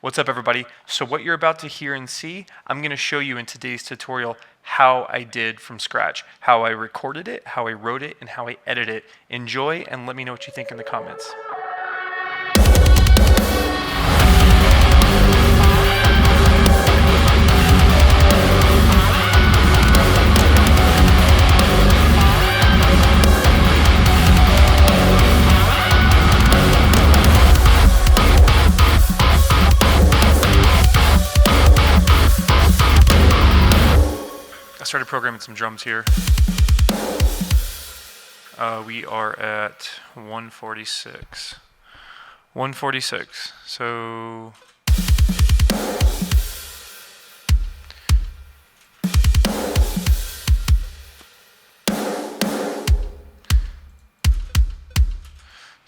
What's up, everybody? So what you're about to hear and see, I'm going to show you in today's tutorial how I did from scratch, how I recorded it, how I wrote it, and how I edited it. Enjoy and let me know what you think in the comments. I started programming some drums here. We are at 146. 146. So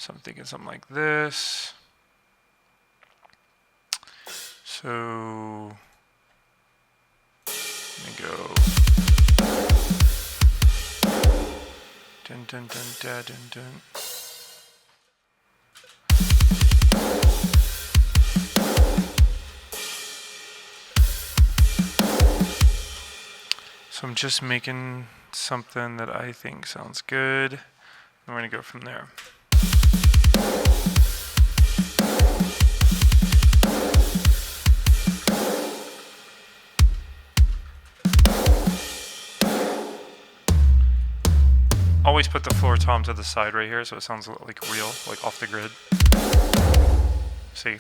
I'm thinking something like this. So let me go. Dun dun dun da dun dun. So I'm just making something that I think sounds good, and we're gonna go from there. Always put the floor tom to the side right here so it sounds like real, like off the grid. See?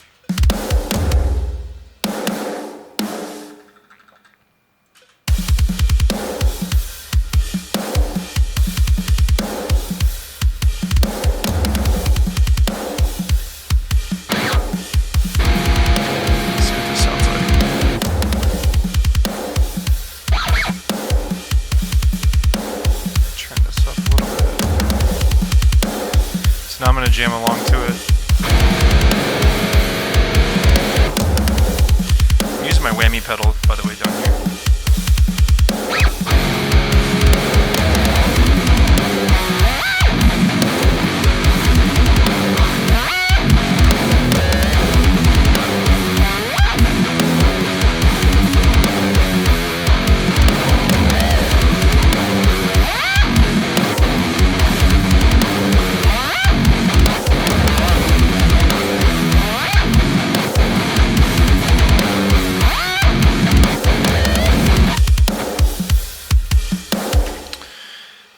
Now I'm going to jam along to it. I'm using my whammy pedal, by the way, down here.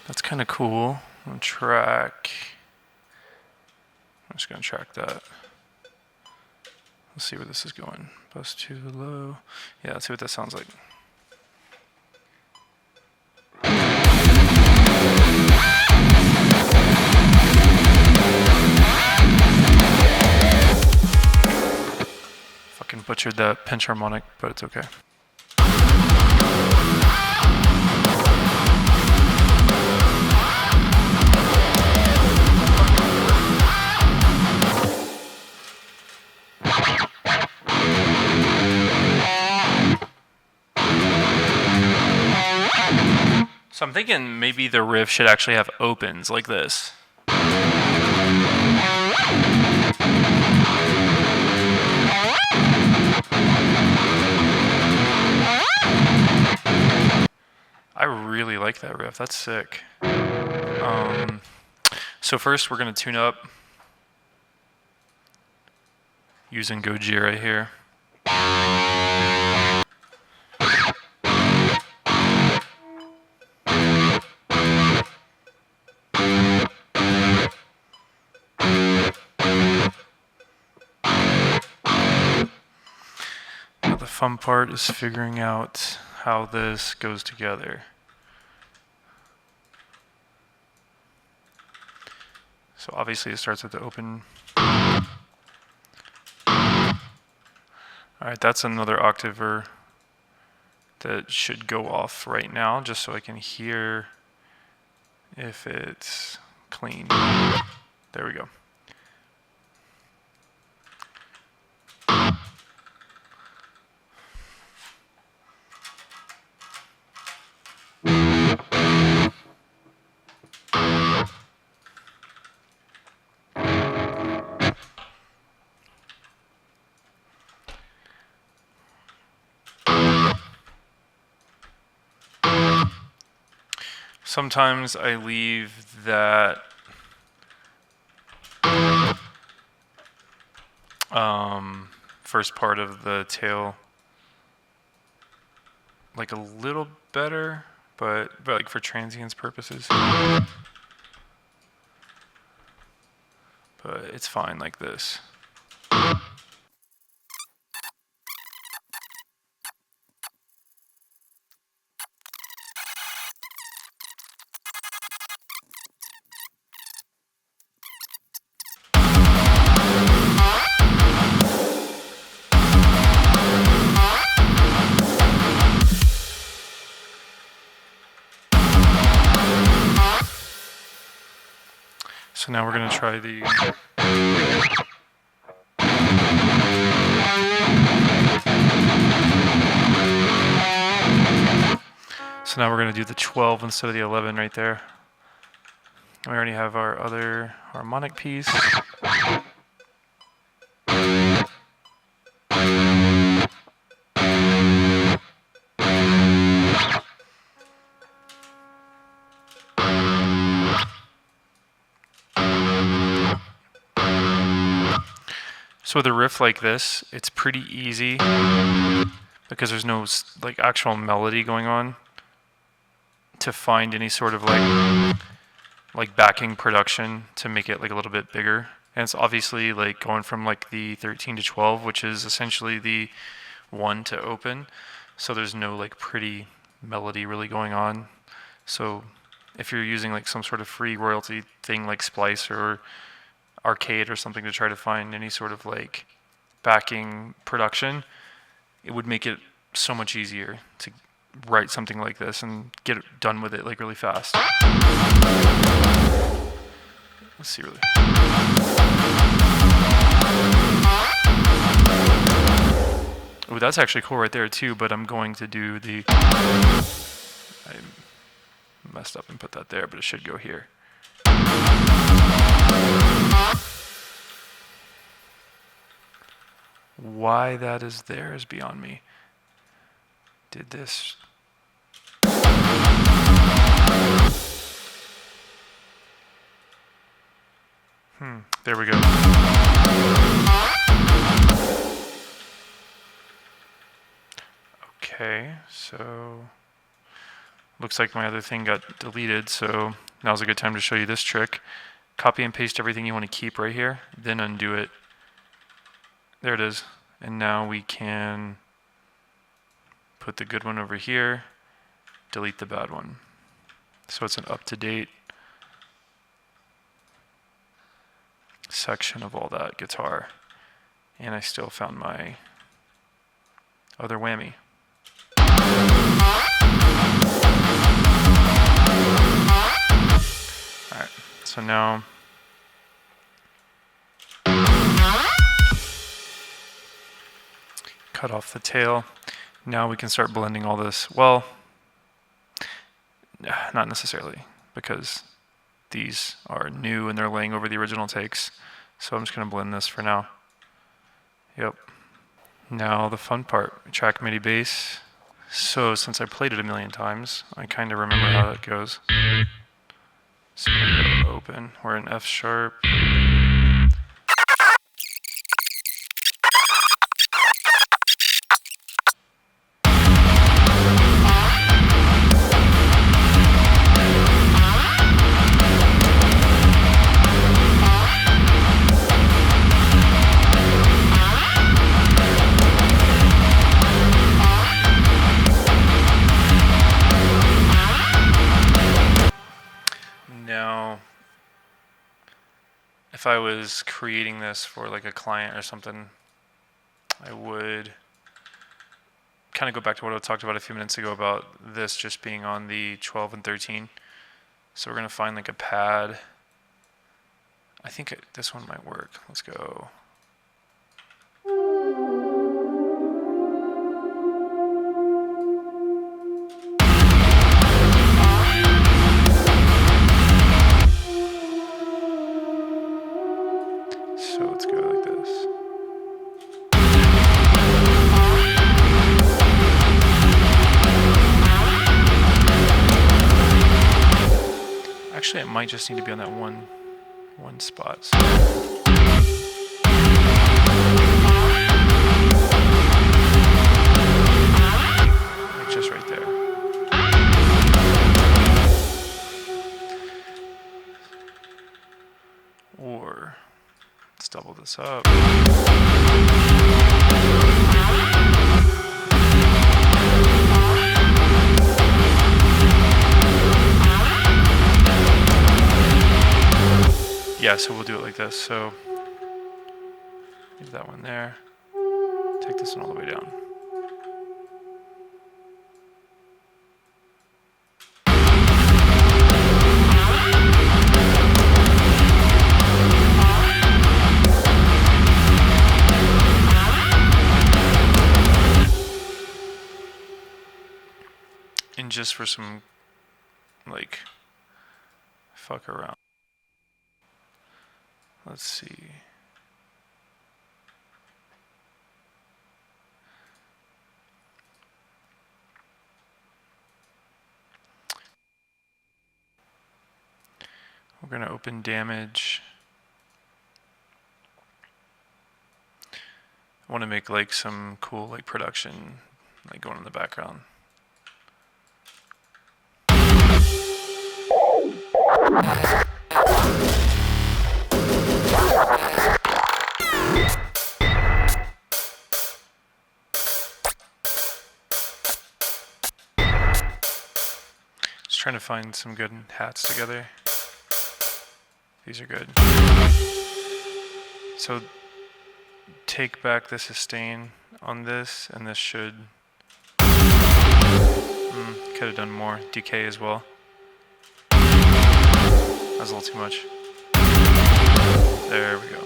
That's kind of cool. I'm just going to track that. Let's see where this is going. Bus too low. Yeah, let's see what that sounds like. Fucking butchered that pinch harmonic, but it's okay. So I'm thinking maybe the riff should actually have opens like this. I really like that riff. That's sick. So first we're going to tune up using Gojira here. The fun part is figuring out how this goes together. So obviously it starts with the open. Alright, that's another octaver that should go off right now, just so I can hear if it's clean. There we go. Sometimes I leave that first part of the tail like a little better, but like for transients purposes. But it's fine like this. So now we're going to try the So now we're going to do the 12 instead of the 11 right there. We already have our other harmonic piece. So with a riff like this, it's pretty easy because there's no like actual melody going on to find any sort of like backing production to make it like a little bit bigger. And it's obviously like going from like the 13 to 12, which is essentially the 1 to open. So there's no like pretty melody really going on. So if you're using like some sort of free royalty thing like Splice or Arcade or something to try to find any sort of like backing production, it would make it so much easier to write something like this and get it done with it like really fast. Let's see really. Oh, that's actually cool right there too, but I'm going to do the, I messed up and put that there, but it should go here. Why that is there is beyond me. Did this. There we go. Okay, so looks like my other thing got deleted, so now's a good time to show you this trick. Copy and paste everything you want to keep right here, then undo it. There it is. And now we can put the good one over here, delete the bad one. So it's an up-to-date section of all that guitar. And I still found my other whammy. Alright, so now cut off the tail. Now we can start blending all this. Well, not necessarily, because these are new and they're laying over the original takes. So I'm just going to blend this for now. Yep. Now the fun part, track MIDI bass. So since I played it a million times, I kind of remember how that goes. So I'm going to go open. We're in F sharp. Now, if I was creating this for like a client or something, I would kind of go back to what I talked about a few minutes ago about this just being on the 12 and 13. So we're going to find like a pad. I think this one might work. Let's go. So let's go like this. Actually, it might just need to be on that one spot. Like just right there. Or let's double this up. Yeah, so we'll do it like this. So leave that one there. Take this one all the way down. And just for some, like, fuck around. Let's see. We're gonna open damage. I want to make like some cool like production like going in the background. Just trying to find some good hats together. These are good. So take back the sustain on this, and this should could have done more decay as well. That was a little too much. There we go.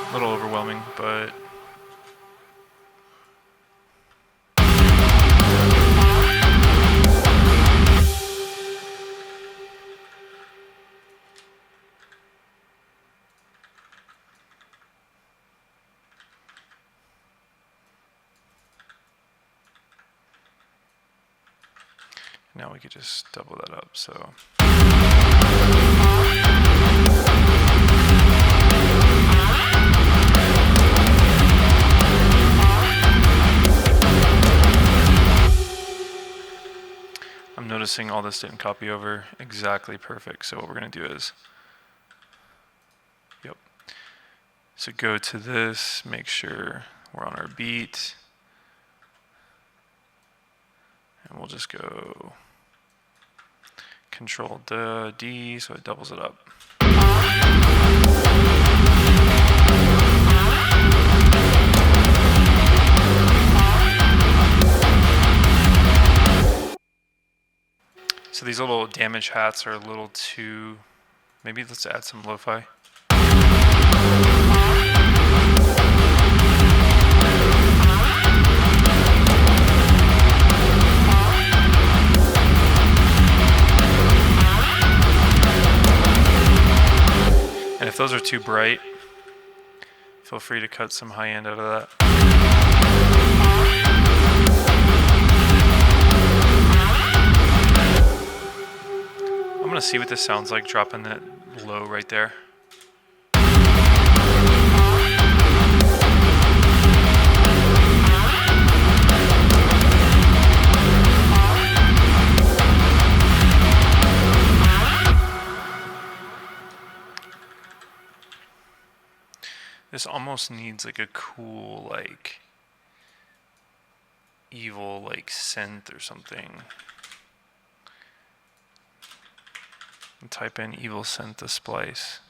A little overwhelming, but now we could just double that up, so. I'm noticing all this didn't copy over exactly perfect, so what we're gonna do is, so go to this, make sure we're on our beat, and we'll just go Control D so it doubles it up. So these little damage hats are a little too, maybe let's add some lo-fi. And if those are too bright, feel free to cut some high end out of that. I'm gonna see what this sounds like dropping that low right there. This almost needs like a cool, like, evil, like, synth or something. And type in evil synth to splice.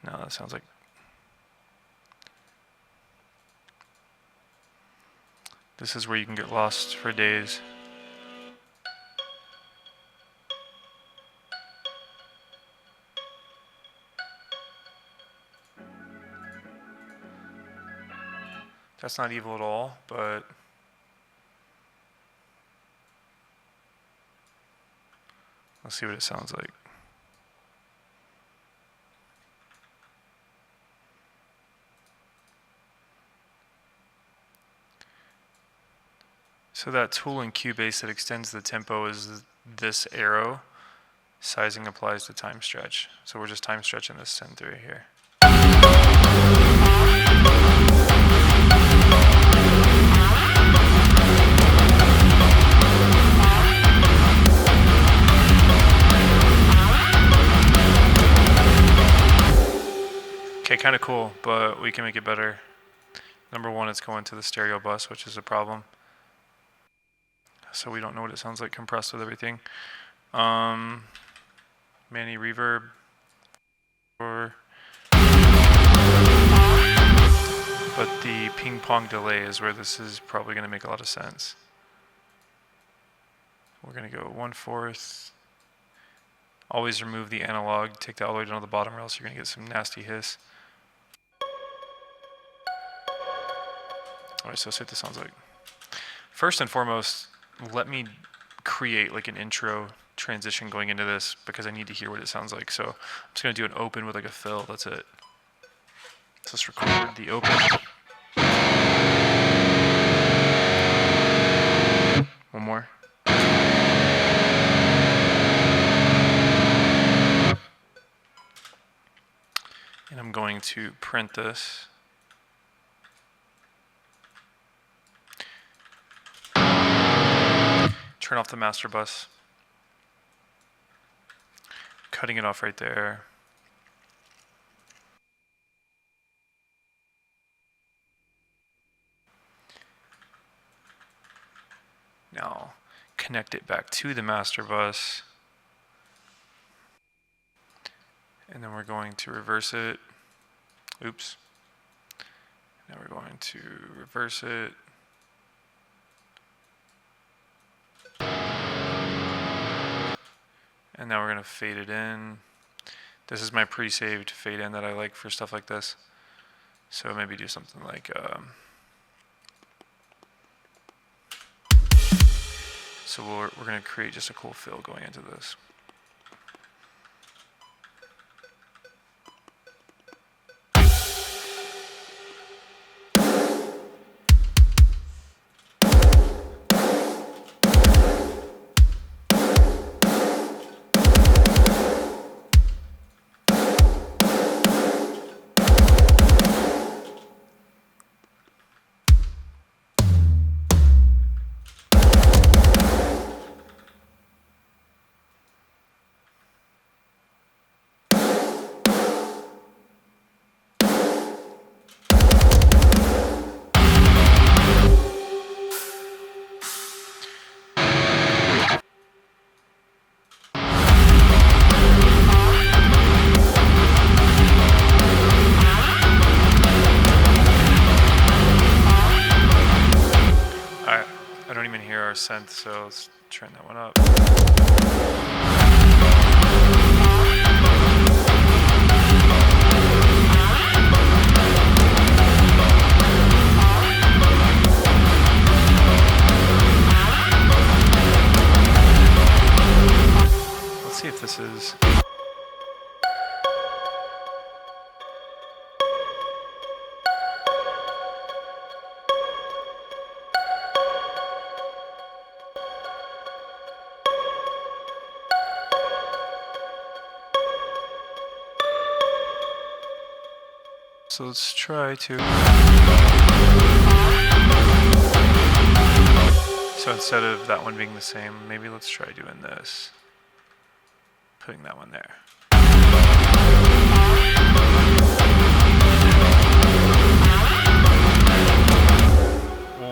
No, that sounds like. This is where you can get lost for days. That's not evil at all, but let's see what it sounds like. So that tool in Cubase that extends the tempo is this arrow. Sizing applies to time stretch. So we're just time stretching this send through here. Okay, kind of cool, but we can make it better. Number one, it's going to the stereo bus, which is a problem. So we don't know what it sounds like compressed with everything. Mani reverb. But the ping pong delay is where this is probably going to make a lot of sense. We're going to go 1/4. Always remove the analog, take that all the way down to the bottom, or else you're going to get some nasty hiss. Alright, so let's see what this sounds like. First and foremost, let me create like an intro transition going into this because I need to hear what it sounds like. So I'm just going to do an open with like a fill. That's it. So let's record the open. One more. And I'm going to print this. Turn off the master bus. Cutting it off right there. Now connect it back to the master bus. And then we're going to reverse it. Oops. Now we're going to reverse it. And now we're going to fade it in. This is my pre-saved fade in that I like for stuff like this. So maybe do something like... so we're going to create just a cool fill going into this. Synth, so let's turn that one up. Let's see if this is... So let's try to... So instead of that one being the same, maybe let's try doing this. Putting that one there.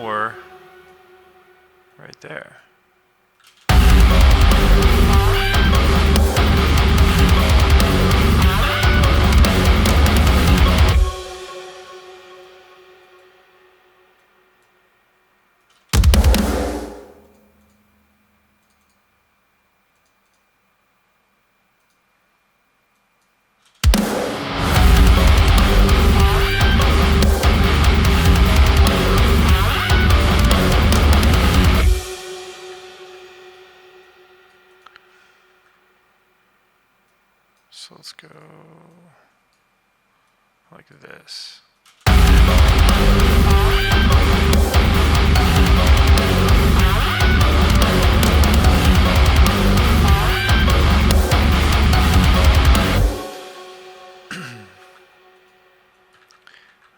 Or right there. So let's go like this.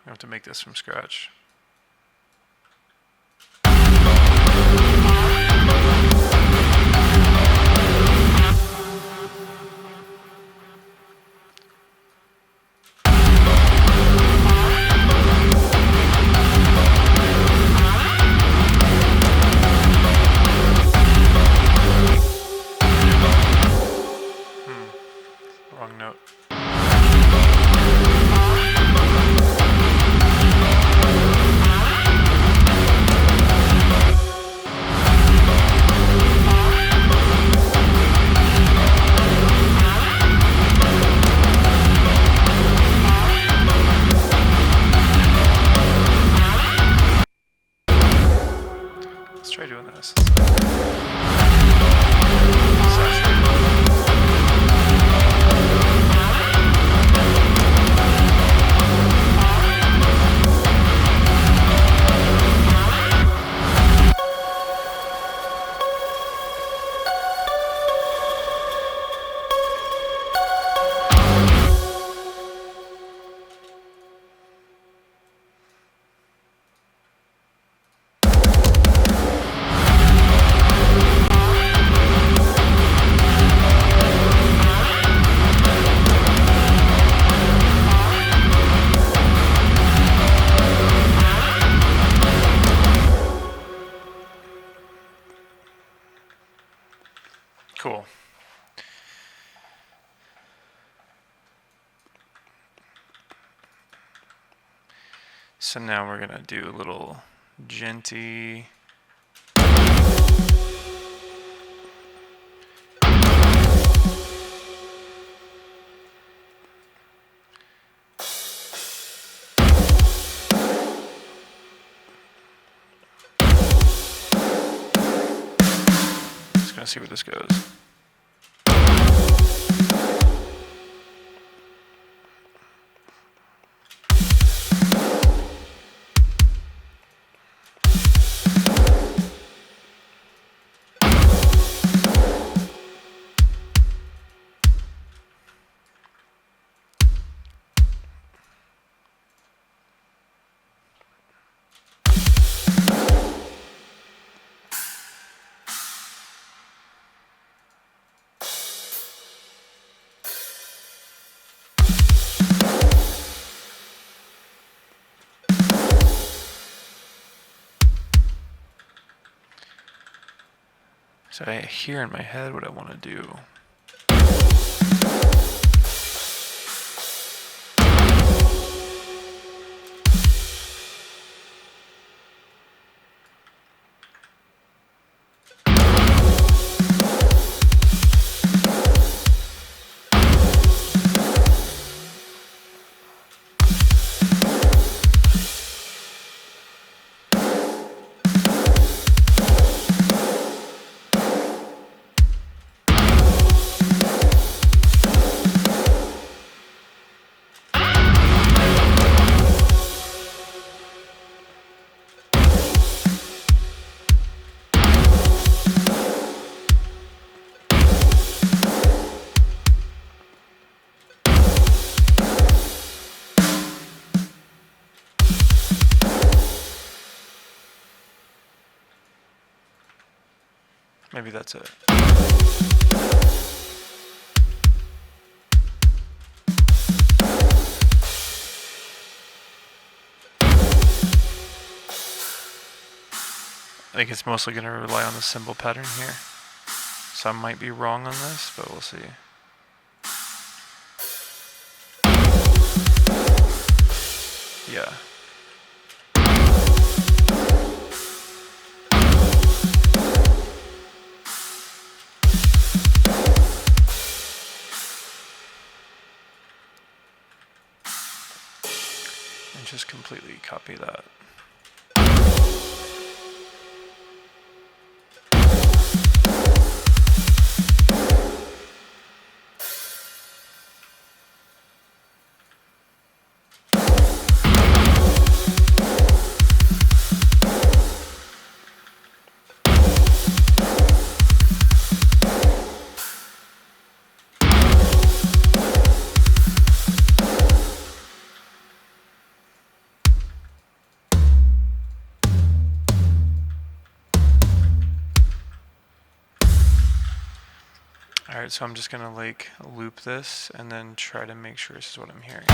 have to make this from scratch. Wrong note. Let's try doing this. Cool. So now we're gonna do a little genty. Just gonna see where this goes. So I hear in my head what I want to do. Maybe that's it. I think it's mostly going to rely on the cymbal pattern here. So I might be wrong on this, but we'll see. Yeah. And just completely copy that. Alright, so I'm just gonna like loop this and then try to make sure this is what I'm hearing.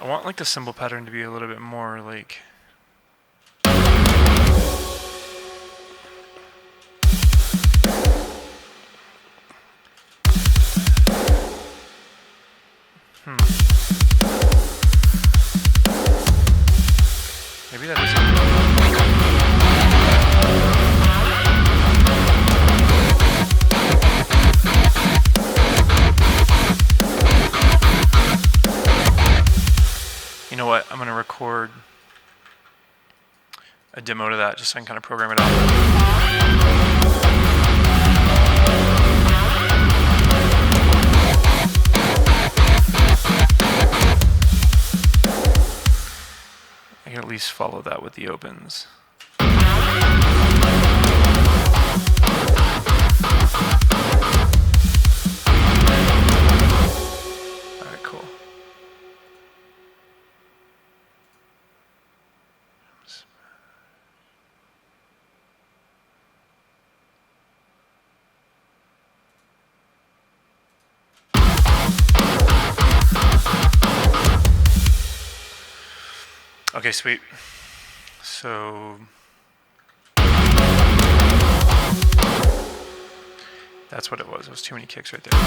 I want like the cymbal pattern to be a little bit more like maybe that is You know what? I'm going to record a demo to that just so I can kind of program it out. I can at least follow that with the opens. Alright, cool. Okay, sweet. So that's what it was. It was too many kicks right there.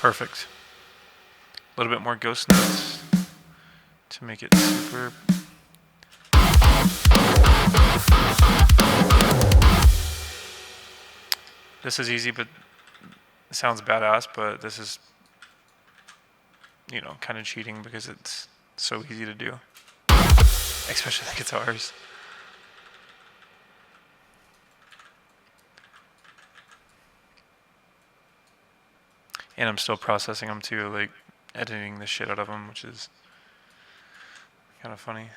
Perfect. A little bit more ghost notes to make it super. This is easy, but it sounds badass, but this is, you know, kind of cheating because it's so easy to do, especially the guitars. And I'm still processing them too, like editing the shit out of them, which is kind of funny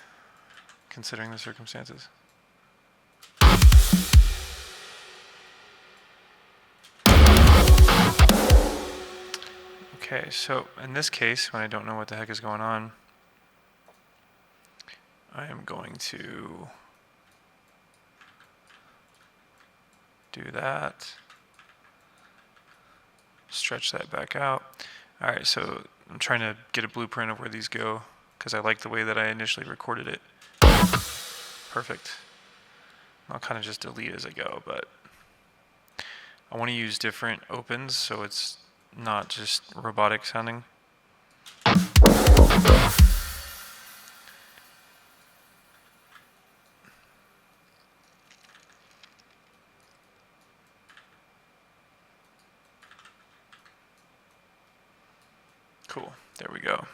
considering the circumstances. Okay, so in this case, when I don't know what the heck is going on, I am going to do that. Stretch that back out. Alright, so I'm trying to get a blueprint of where these go because I like the way that I initially recorded it. Perfect. I'll kind of just delete as I go, but I want to use different opens so it's not just robotic sounding. Cool, there we go.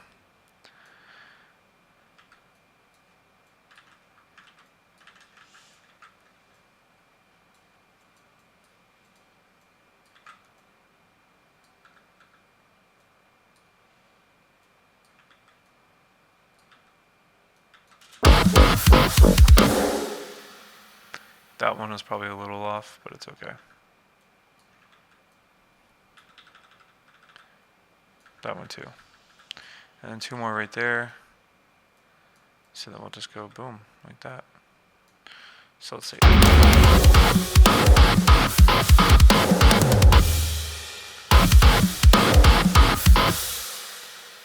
That one was probably a little off, but it's okay. That one too. And then two more right there. So then we'll just go boom, like that. So let's see.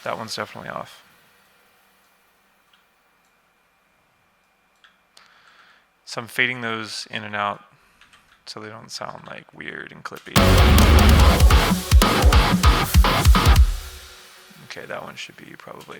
That one's definitely off. So I'm fading those in and out so they don't sound like weird and clippy. Okay, that one should be probably.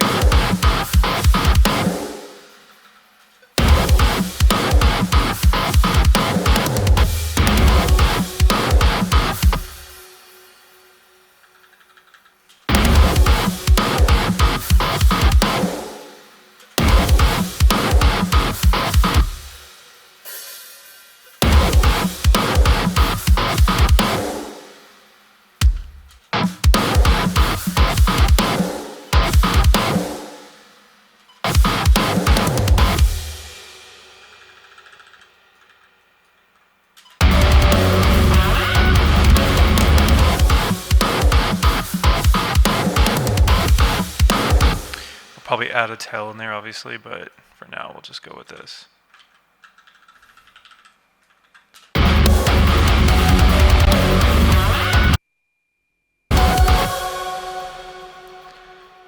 Probably add a tail in there, obviously, but for now we'll just go with this.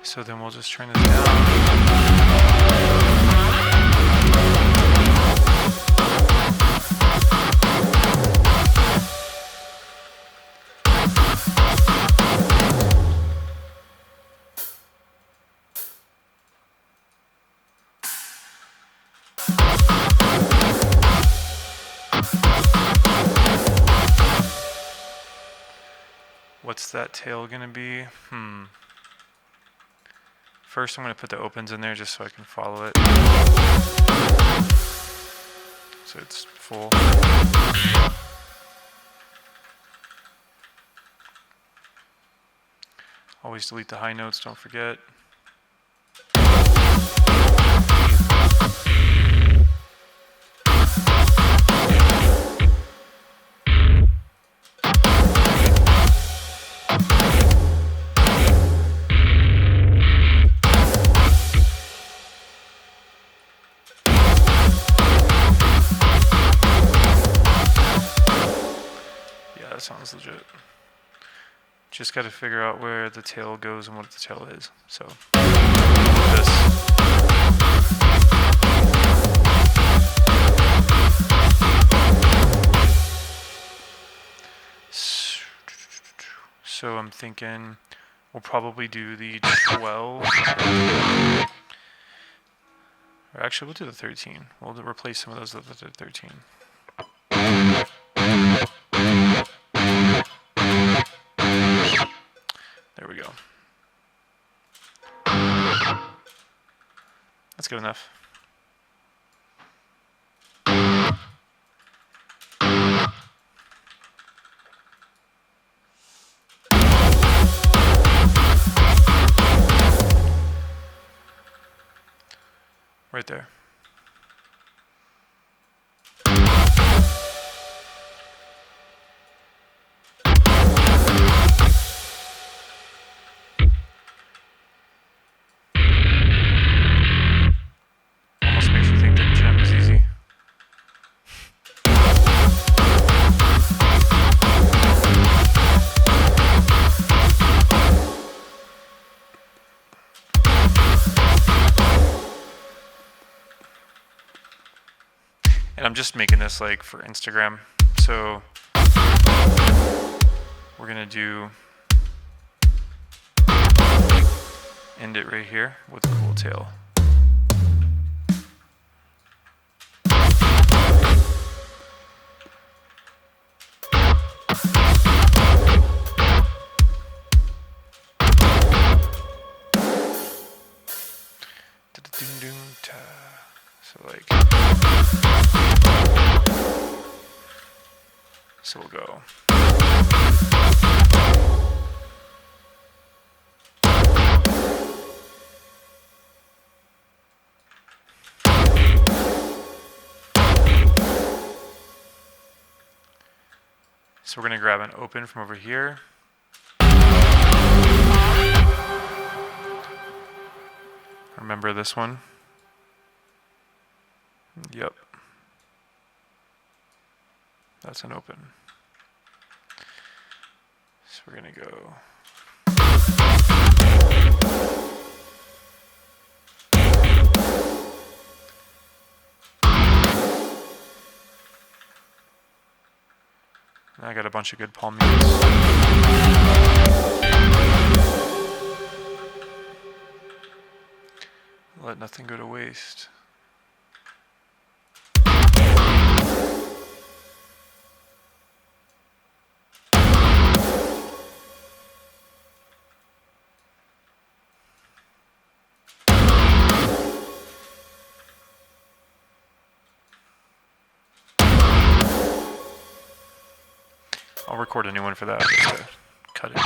So then we'll just turn this down. What's that tail gonna be? First I'm gonna put the opens in there just so I can follow it. So it's full. Always delete the high notes, don't forget. That sounds legit. Just got to figure out where the tail goes and what the tail is. So this. So I'm thinking we'll probably do the 12. Or actually, we'll do the 13. We'll replace some of those with the 13. There we go. That's good enough. Right there. Almost makes you think that gem is easy. And I'm just making this like for Instagram. So we're gonna do end it right here with a cool tail. So like, so we'll go. So we're going to grab an open from over here. Remember this one? Yep. That's an open. So we're going to go. I got a bunch of good palm mutes. Let nothing go to waste. I'll record a new one for that just to cut it.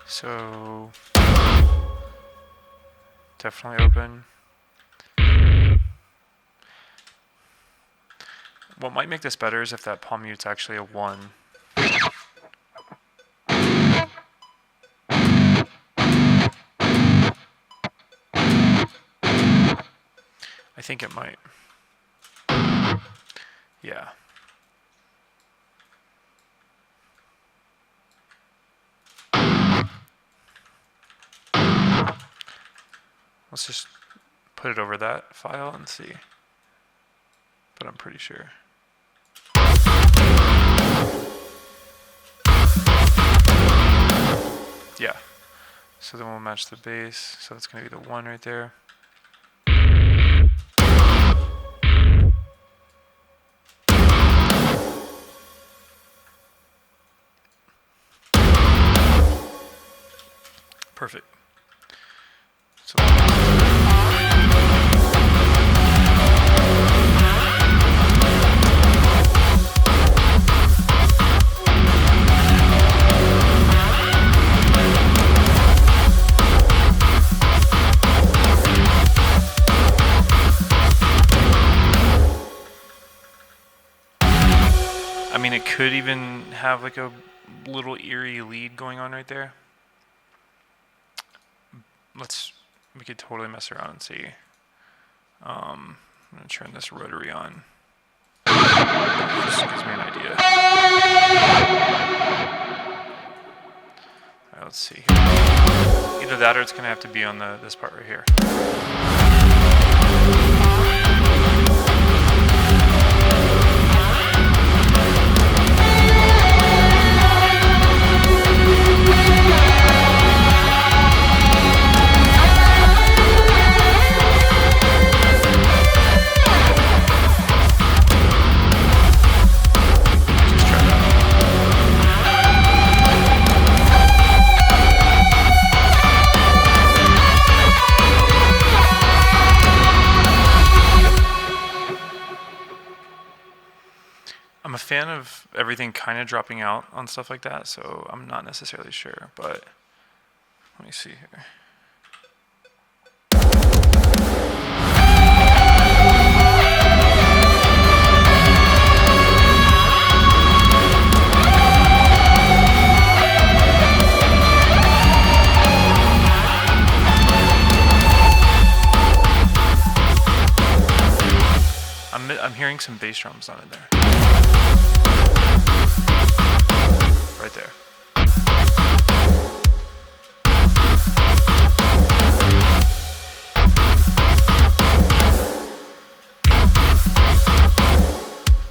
So definitely open. What might make this better is if that palm mute's actually a 1. I think it might. Yeah. Let's just put it over that file and see. But I'm pretty sure. Yeah. So then we'll match the bass. So that's going to be the 1 right there. Perfect. So I mean, it could even have like a little eerie lead going on right there. We could totally mess around and see. I'm gonna turn this rotary on. Just gives me an idea. Alright, let's see here. Either that or it's gonna have to be on this part right here. I'm a fan of everything kind of dropping out on stuff like that, so I'm not necessarily sure, but let me see here. I'm hearing some bass drums on it there. Right there.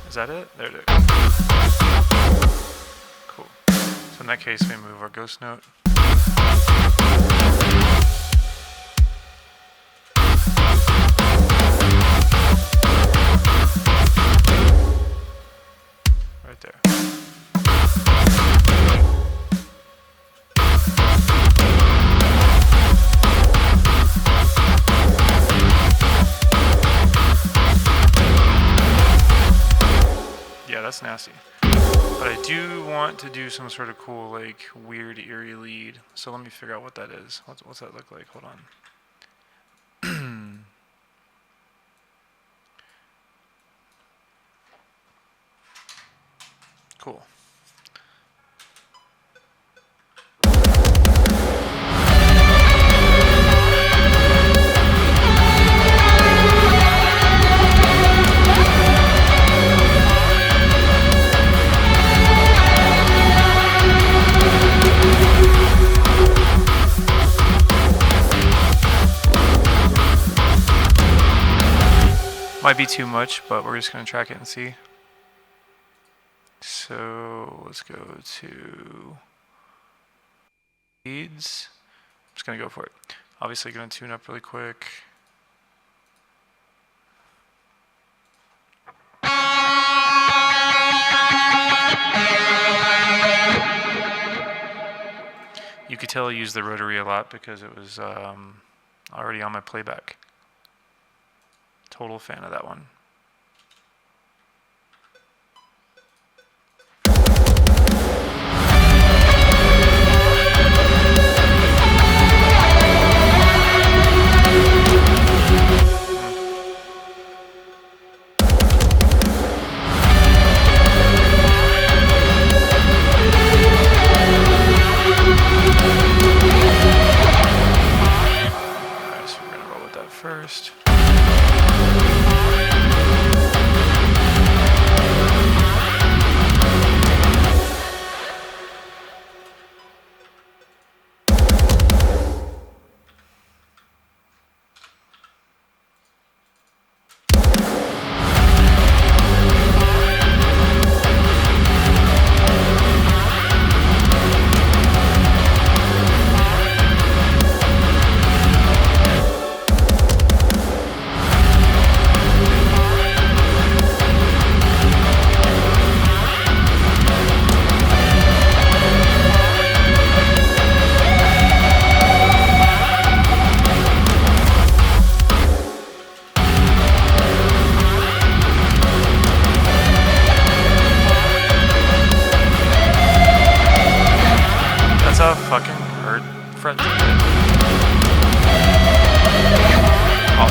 Is that it? There it is. Cool. So in that case, we move our ghost note. Right there. Yeah, that's nasty. But I do want to do some sort of cool, like, weird, eerie lead. So let me figure out what that is. What's that look like? Hold on. Cool. Might be too much, but we're just going to track it and see. So let's go to leads. I'm just going to go for it. Obviously going to tune up really quick. You could tell I used the rotary a lot because it was already on my playback. Total fan of that one. Alright, so we're gonna roll with that first. That's a fucking hurt fret to hit. Oh.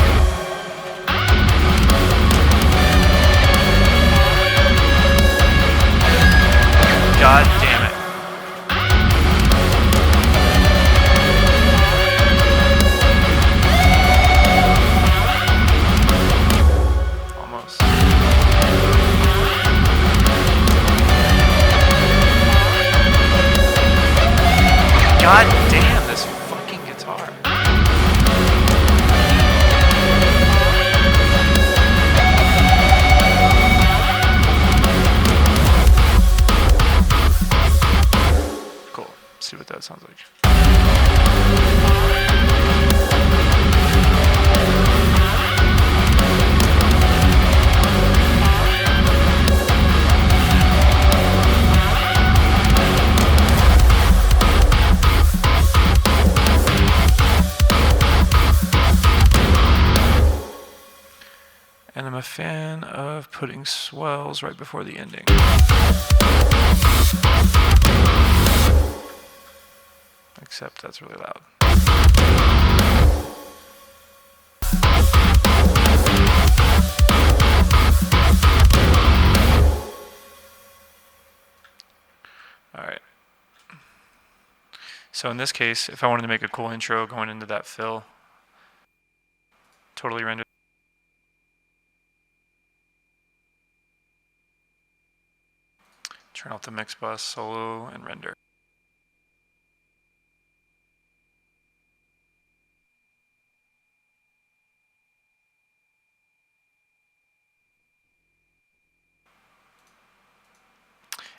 God damn it. Almost. God damn this fucking guitar. Cool. Let's see what that sounds like. And I'm a fan of putting swells right before the ending. Except that's really loud. Alright. So in this case, if I wanted to make a cool intro going into that fill, totally render. Turn off the mix bus, solo, and render.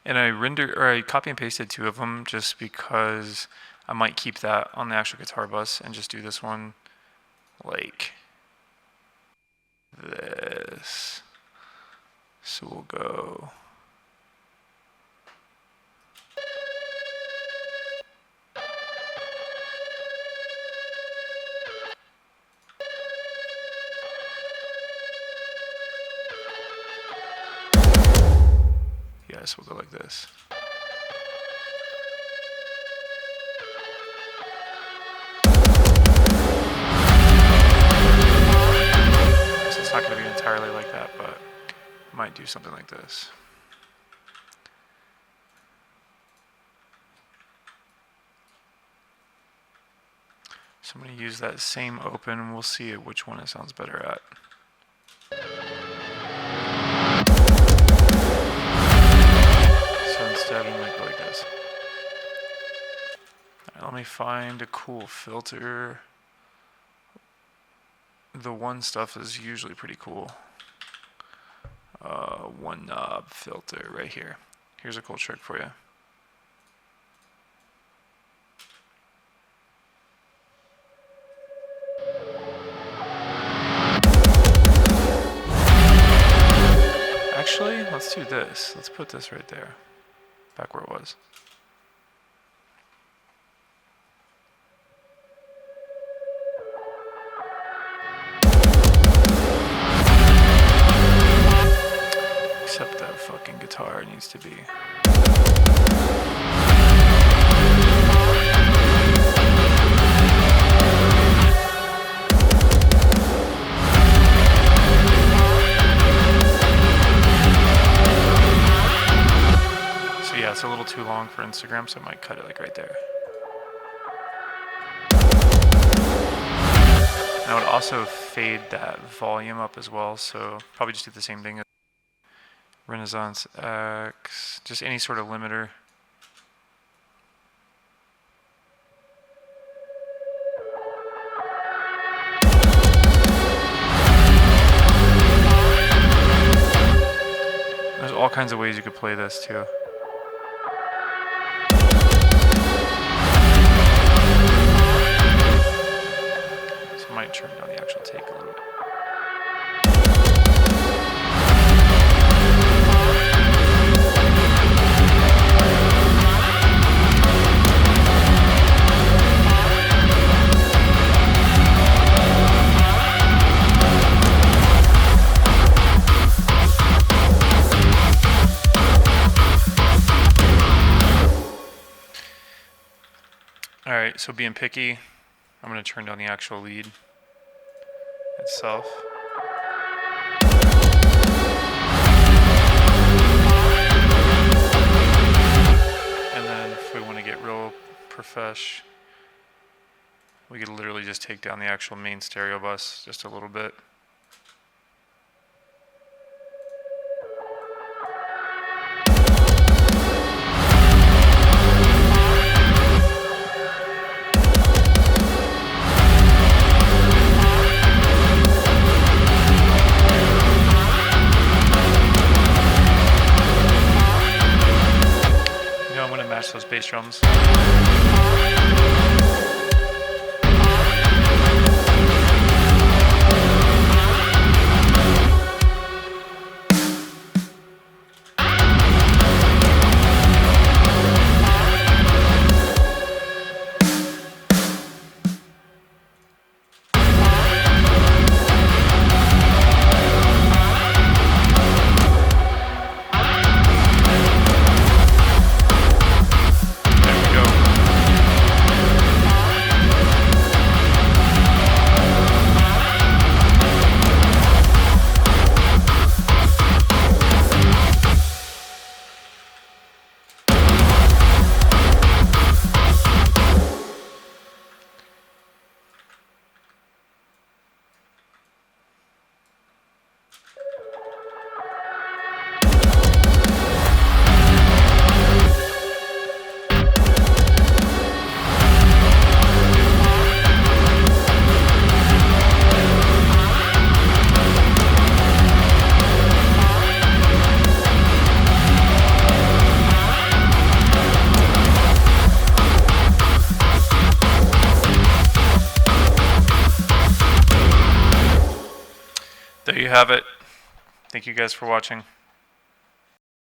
And I copy and pasted two of them just because I might keep that on the actual guitar bus and just do this one like this. So we'll go. Yes, we'll go like this. So it's not going to be entirely like that, but I might do something like this. I'm going to use that same open and we'll see which one it sounds better at. So instead I'm going to go like this. All right, let me find a cool filter. The one stuff is usually pretty cool. One knob filter right here. Here's a cool trick for you. Actually, let's do this. Let's put this right there, back where it was. Except that fucking guitar needs to be. So yeah, it's a little too long for Instagram, so I might cut it like right there. And I would also fade that volume up as well, so probably just do the same thing. Renaissance X, just any sort of limiter. There's all kinds of ways you could play this too. So I might turn down the actual take a little bit. Alright, so being picky, I'm going to turn down the actual lead itself. And then if we want to get real profesh, we could literally just take down the actual main stereo bus just a little bit. Match those bass drums. There you have it. Thank you guys for watching.